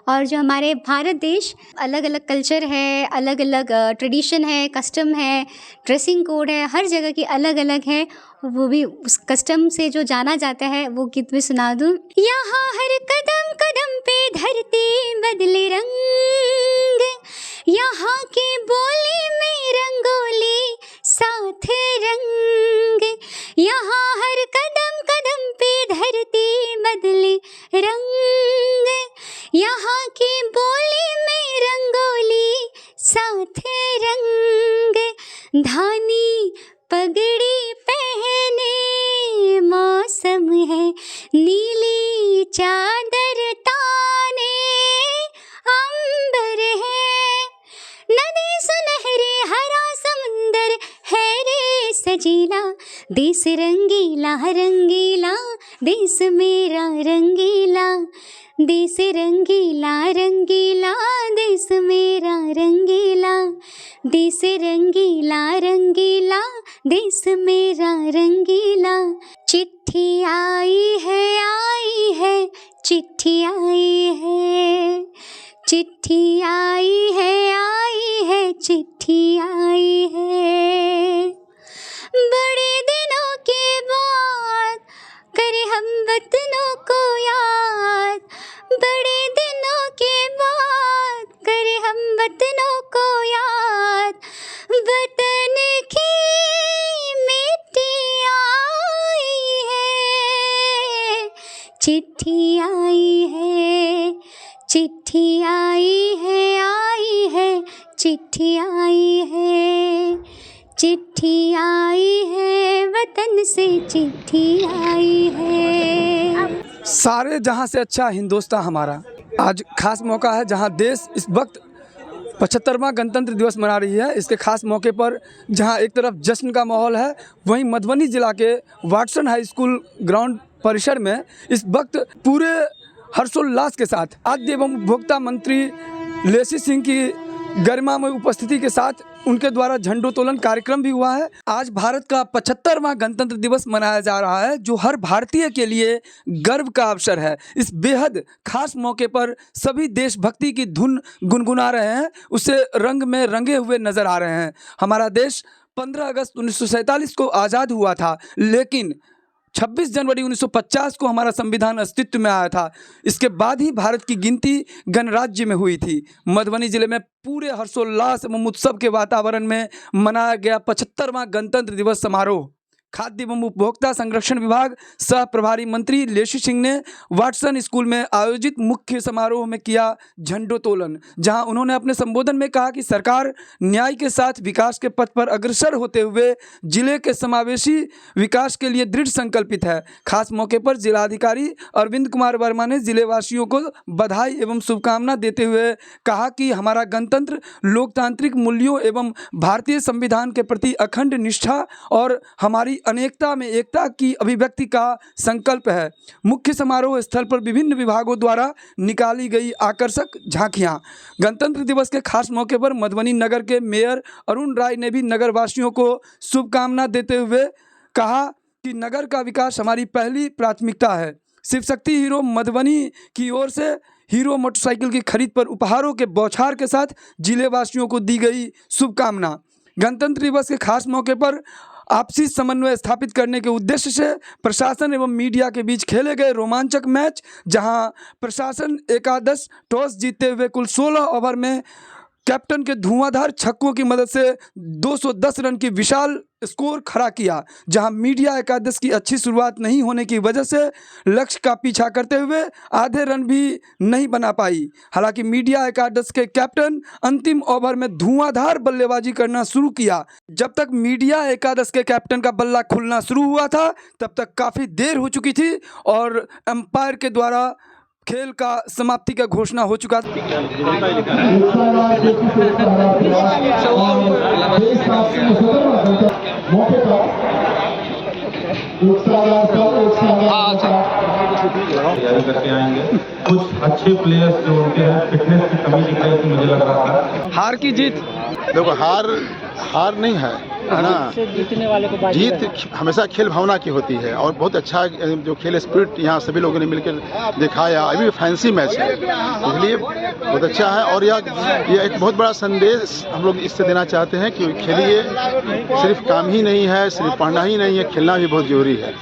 और जो हमारे भारत देश अलग अलग कल्चर है, अलग अलग ट्रेडिशन है, कस्टम है, ड्रेसिंग कोड है, हर जगह की अलग अलग है। वो भी उस कस्टम से जो जाना जाता है वो गीत भी सुना दूँ। यहाँ हर कदम कदम पे धरती बदले रंग, यहाँ की बोली में रंगोली साथ रंग, यहाँ हर कदम कदम पे धरती बदले रंग, यहाँ की बोली में रंगोली साथ रंग, धानी पगड़ी पहने मौसम है, नीली चादर ताने अंबर है, नदी सुनहरे हरा समुंदर है रे सजीला, देश रंगीला रंगीला देश मेरा रंगीला, देश रंगीला रंगीला देश मेरा रंगीला, देश रंगीला रंगीला देश मेरा रंगीला। चिट्ठी आई है चिट्ठी आई है, चिट्ठी आई है चिट्ठी आई है, बड़े दिनों के बाद करे हम वतनों को याद, बड़े दिनों के बाद करे हम वतनों को याद, वतन की मिट्टी आई है, चिट्ठी आई है, चिट्ठी आई है चिट्ठी आई है, चिट्ठी आई है वतन से चिट्ठी आई है। सारे जहां से अच्छा हिंदुस्तान हमारा। आज खास मौका है जहां देश इस वक्त 75वां गणतंत्र दिवस मना रही है। इसके खास मौके पर जहां एक तरफ जश्न का माहौल है, वहीं मधुबनी जिला के वाटसन हाई स्कूल ग्राउंड परिसर में इस वक्त पूरे हर्षोल्लास के साथ खाद्य एवं उपभोक्ता मंत्री लेसी सिंह की गरिमामय उपस्थिति के साथ उनके द्वारा झंडोत्तोलन कार्यक्रम भी हुआ है। आज भारत का 75वां गणतंत्र दिवस मनाया जा रहा है, जो हर भारतीय के लिए गर्व का अवसर है। इस बेहद खास मौके पर सभी देशभक्ति की धुन गुनगुना रहे हैं, उसे रंग में रंगे हुए नजर आ रहे हैं। हमारा देश 15 अगस्त 1947 को आज़ाद हुआ था, लेकिन 26 जनवरी 1950 को हमारा संविधान अस्तित्व में आया था। इसके बाद ही भारत की गिनती गणराज्य में हुई थी। मधुबनी जिले में पूरे हर्षोल्लास एवं उत्सव के वातावरण में मनाया गया 75वां गणतंत्र दिवस समारोह। खाद्य एवं उपभोक्ता संरक्षण विभाग सह प्रभारी मंत्री लेसी सिंह ने वाटसन स्कूल में आयोजित मुख्य समारोह में किया झंडोत्तोलन, जहां उन्होंने अपने संबोधन में कहा कि सरकार न्याय के साथ विकास के पथ पर अग्रसर होते हुए जिले के समावेशी विकास के लिए दृढ़ संकल्पित है। खास मौके पर जिलाधिकारी अरविंद कुमार वर्मा ने जिलेवासियों को बधाई एवं शुभकामना देते हुए कहा कि हमारा गणतंत्र लोकतांत्रिक मूल्यों एवं भारतीय संविधान के प्रति अखंड निष्ठा और हमारी अनेकता में एकता की अभिव्यक्ति का संकल्प है। मुख्य समारोह स्थल पर विभिन्न विभागों द्वारा निकाली गई आकर्षक झांकियां। गणतंत्र दिवस के खास मौके पर मधुबनी नगर के मेयर अरुण राय ने भी नगर वासियों को शुभकामना देते हुए कहा कि नगर का विकास हमारी पहली प्राथमिकता है। शिव शक्ति हीरो मधुबनी की ओर से हीरो मोटरसाइकिल की खरीद पर उपहारों के बौछार के साथ जिले वासियों को दी गई शुभकामना। गणतंत्र दिवस के खास मौके पर आपसी समन्वय स्थापित करने के उद्देश्य से प्रशासन एवं मीडिया के बीच खेले गए रोमांचक मैच, जहां प्रशासन एकादश टॉस जीतते हुए कुल 16 ओवर में कैप्टन के धुआंधार छक्कों की मदद से 210 रन की विशाल स्कोर खड़ा किया, जहां मीडिया एकादश की अच्छी शुरुआत नहीं होने की वजह से लक्ष्य का पीछा करते हुए आधे रन भी नहीं बना पाई। हालांकि मीडिया एकादश के कैप्टन अंतिम ओवर में धुआंधार बल्लेबाजी करना शुरू किया। जब तक मीडिया एकादश के कैप्टन का बल्ला खुलना शुरू हुआ था, तब तक काफ़ी देर हो चुकी थी और अंपायर के द्वारा खेल का समाप्ति का घोषणा हो चुका था। करके आएंगे। कुछ अच्छे प्लेयर्स जो उनके हैं फिटनेस की कमी दिखाई थी, मुझे लग रहा था। हार की जीत देखो हार नहीं है ना, जीतने वाले को बाजी जीत हमेशा खेल भावना की होती है। और बहुत अच्छा जो खेल स्पिरिट यहाँ सभी लोगों ने मिलकर दिखाया। अभी फैंसी मैच है, इसलिए बहुत अच्छा है। और यह एक बहुत बड़ा संदेश हम लोग इससे देना चाहते हैं कि खेलिए, सिर्फ काम ही नहीं है, सिर्फ पढ़ना ही नहीं है, खेलना भी बहुत जरूरी है।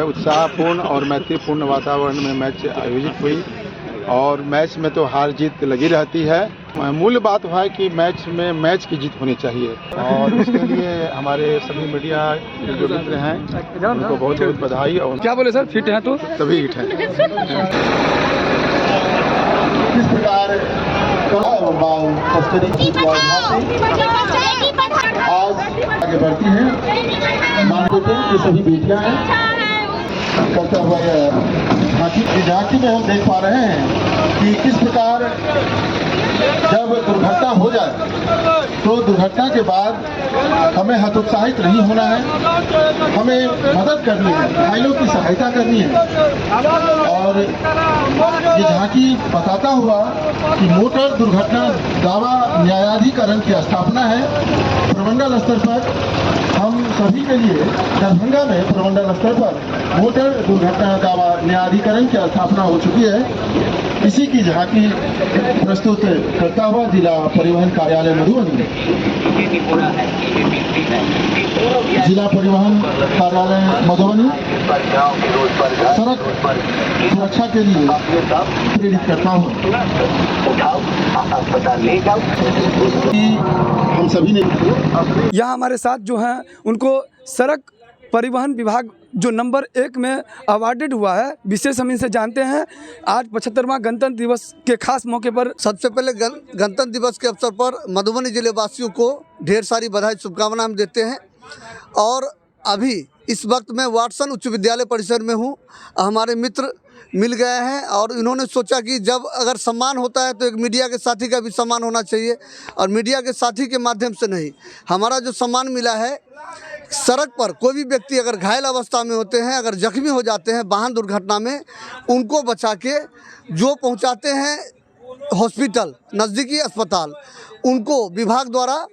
उत्साहपूर्ण और मैत्रीपूर्ण वातावरण में मैच आयोजित हुई और मैच में तो हार जीत लगी रहती है। मूल बात है कि मैच की जीत होनी चाहिए और इसके लिए हमारे सभी मीडिया के जो मित्र हैं उनको बहुत बहुत बधाई। और क्या बोले सर, फिट हैं तो तभी हिट है। किस प्रकार आज आगे बढ़ती हैं, मानते थे ये सभी बेटियां हैं करता हुआ झांकी में हम देख पा रहे हैं कि किस प्रकार जब दुर्घटना हो जाए तो दुर्घटना के बाद हमें हतोत्साहित नहीं होना है, हमें मदद करनी है, घायलों की सहायता करनी है। और ये झांकी बताता हुआ कि मोटर दुर्घटना दावा न्यायाधिकरण की स्थापना है प्रमंडल स्तर पर। हम सभी के लिए दरभंगा में प्रमंडल स्तर पर मोटर दुर्घटना दावा न्यायाधिकरण की स्थापना हो चुकी है। इसी की झांकी प्रस्तुत करता हुआ जिला परिवहन कार्यालय मधुबनी, जिला परिवहन कार्यालय मधुबनी सड़क सुरक्षा के लिए प्रेरित करता हूँ। हम सभी ने यहाँ हमारे साथ जो हैं उनको सड़क परिवहन विभाग जो नंबर 1 में अवार्डेड हुआ है, विशेष हम इनसे जानते हैं। आज 75वां गणतंत्र दिवस के खास मौके पर सबसे पहले गणतंत्र दिवस के अवसर पर मधुबनी जिले वासियों को ढेर सारी बधाई शुभकामनाएं हम देते हैं। और अभी इस वक्त मैं वाटसन उच्च विद्यालय परिसर में हूँ। हमारे मित्र मिल गए हैं और इन्होंने सोचा कि जब अगर सम्मान होता है तो एक मीडिया के साथी का भी सम्मान होना चाहिए और मीडिया के साथी के माध्यम से नहीं। हमारा जो सम्मान मिला है, सड़क पर कोई भी व्यक्ति अगर घायल अवस्था में होते हैं, अगर जख्मी हो जाते हैं वाहन दुर्घटना में, उनको बचा के जो पहुंचाते हैं हॉस्पिटल, नज़दीकी अस्पताल, उनको विभाग द्वारा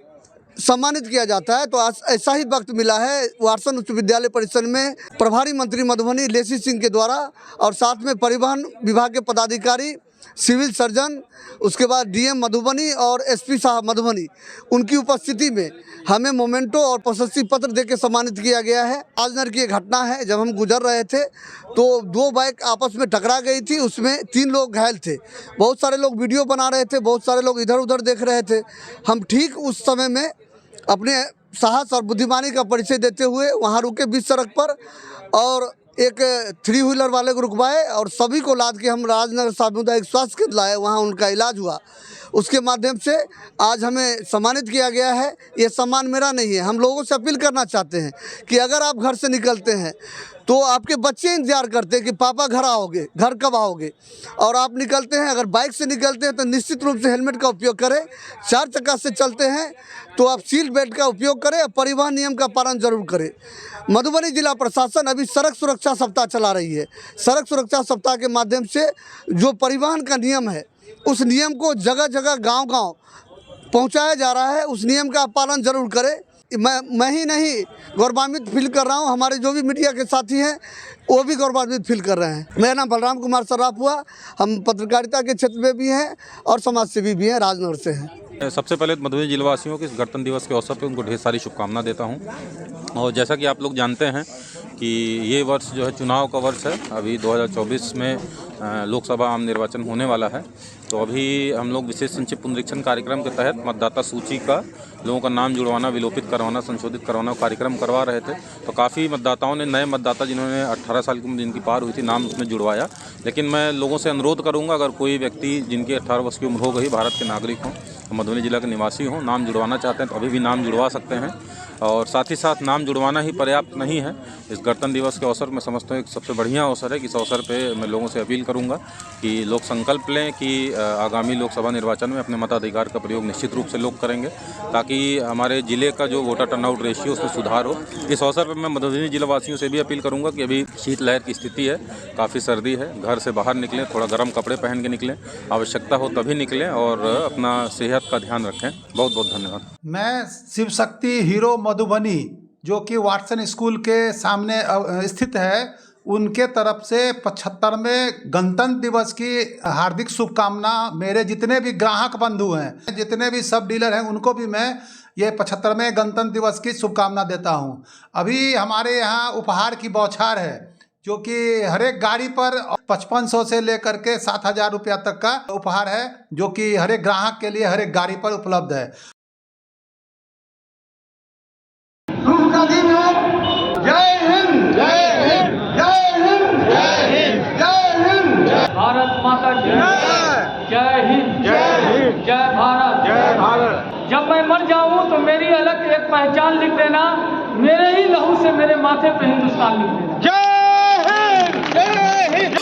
सम्मानित किया जाता है। तो आज ऐसा ही वक्त मिला है वाटसन उच्च विद्यालय परिसर में प्रभारी मंत्री मधुबनी लेसी सिंह के द्वारा और साथ में परिवहन विभाग के पदाधिकारी, सिविल सर्जन, उसके बाद डीएम मधुबनी और एसपी साहब मधुबनी, उनकी उपस्थिति में हमें मोमेंटो और प्रशस्ति पत्र देकर सम्मानित किया गया है। आज नर की ये घटना है, जब हम गुजर रहे थे तो 2 बाइक आपस में टकरा गई थी, उसमें 3 लोग घायल थे। बहुत सारे लोग वीडियो बना रहे थे, बहुत सारे लोग इधर उधर देख रहे थे। हम ठीक उस समय में अपने साहस और बुद्धिमानी का परिचय देते हुए वहाँ रुके बीच सड़क पर और एक 3 व्हीलर वाले को रुकवाए और सभी को लाद के हम राजनगर सामुदायिक स्वास्थ्य केंद्र लाए, वहाँ उनका इलाज हुआ। उसके माध्यम से आज हमें सम्मानित किया गया है। ये सम्मान मेरा नहीं है, हम लोगों से अपील करना चाहते हैं कि अगर आप घर से निकलते हैं तो आपके बच्चे इंतजार करते हैं कि पापा घर आओगे, घर कब आओगे। और आप निकलते हैं, अगर बाइक से निकलते हैं तो निश्चित रूप से हेलमेट का उपयोग करें। 4 चक्का से चलते हैं तो आप सीट बेल्ट का उपयोग करें और परिवहन नियम का पालन जरूर करें। मधुबनी जिला प्रशासन अभी सड़क सुरक्षा सप्ताह चला रही है। सड़क सुरक्षा सप्ताह के माध्यम से जो परिवहन का नियम है, उस नियम को जगह जगह गांव-गांव पहुंचाया जा रहा है। उस नियम का पालन जरूर करें। मैं ही नहीं गौरवान्वित फील कर रहा हूं, हमारे जो भी मीडिया के साथी हैं वो भी गौरवान्वित फील कर रहे हैं। मेरा नाम बलराम कुमार सर्राफ हुआ। हम पत्रकारिता के क्षेत्र में भी हैं और समाज सेवी भी हैं, राजनगर से हैं। सबसे पहले मधुबनी जिलावासियों के इस गणतंत्र दिवस के अवसर पर उनको ढेर सारी शुभकामना देता हूं। और जैसा कि आप लोग जानते हैं कि ये वर्ष जो है चुनाव का वर्ष है। अभी 2024 में लोकसभा आम निर्वाचन होने वाला है। तो अभी हम लोग विशेष संक्षिप्त पुनरीक्षण कार्यक्रम के तहत मतदाता सूची का लोगों का नाम जुड़वाना, विलोपित करवाना, संशोधित करवाना कार्यक्रम करवा रहे थे। तो काफ़ी मतदाताओं ने, नए मतदाता जिन्होंने 18 साल की उम्र जिनकी पार हुई थी, नाम उसमें जुड़वाया। लेकिन मैं लोगों से अनुरोध करूंगा, अगर कोई व्यक्ति जिनकी 18 वर्ष की उम्र हो गई, भारत के नागरिक हों, मधुबनी जिला के निवासी हों, नाम जुड़वाना चाहते हैं तो अभी भी नाम जुड़वा सकते हैं। और साथ ही साथ नाम जुड़वाना ही पर्याप्त नहीं है। इस गणतंत्र दिवस के अवसर में समझता हूँ एक सबसे बढ़िया अवसर है कि इस अवसर पे मैं लोगों से अपील करूँगा कि लोग संकल्प लें कि आगामी लोकसभा निर्वाचन में अपने मताधिकार का प्रयोग निश्चित रूप से लोग करेंगे, ताकि हमारे ज़िले का जो वोटर टर्नआउट रेशियो उसमें सुधार हो। इस अवसर पर मैं मधुबनी जिलावासियों से भी अपील करूंगा कि अभी शीतलहर की स्थिति है, काफ़ी सर्दी है, घर से बाहर निकलें, थोड़ा गर्म कपड़े पहन के निकलें, आवश्यकता हो तभी निकलें और अपना सेहत का ध्यान रखें। बहुत बहुत धन्यवाद। मैं शिव शक्ति हीरो मधुबनी, जो कि वाटसन स्कूल के सामने स्थित है, उनके तरफ से 75वें गणतंत्र दिवस की हार्दिक शुभकामना। मेरे जितने भी ग्राहक बंधु हैं, जितने भी सब डीलर हैं, उनको भी मैं ये 75वें गणतंत्र दिवस की शुभकामना देता हूं। अभी हमारे यहाँ उपहार की बौछार है, जो कि हर एक गाड़ी पर 5500 से लेकर के 7000 रुपया तक का उपहार है, जो कि हर एक ग्राहक के लिए हर एक गाड़ी पर उपलब्ध है। का दिन है। जय हिंद, जय हिंद, जय हिंद, जय हिंद, जय हिंद। भारत माता की जय हिंद, जय हिंद, जय भारत, जय भारत। जब मैं मर जाऊं तो मेरी अलग एक पहचान लिख देना, मेरे ही लहू से मेरे माथे पे हिंदुस्तान लिख देना। जय हिंद, जय हिंद।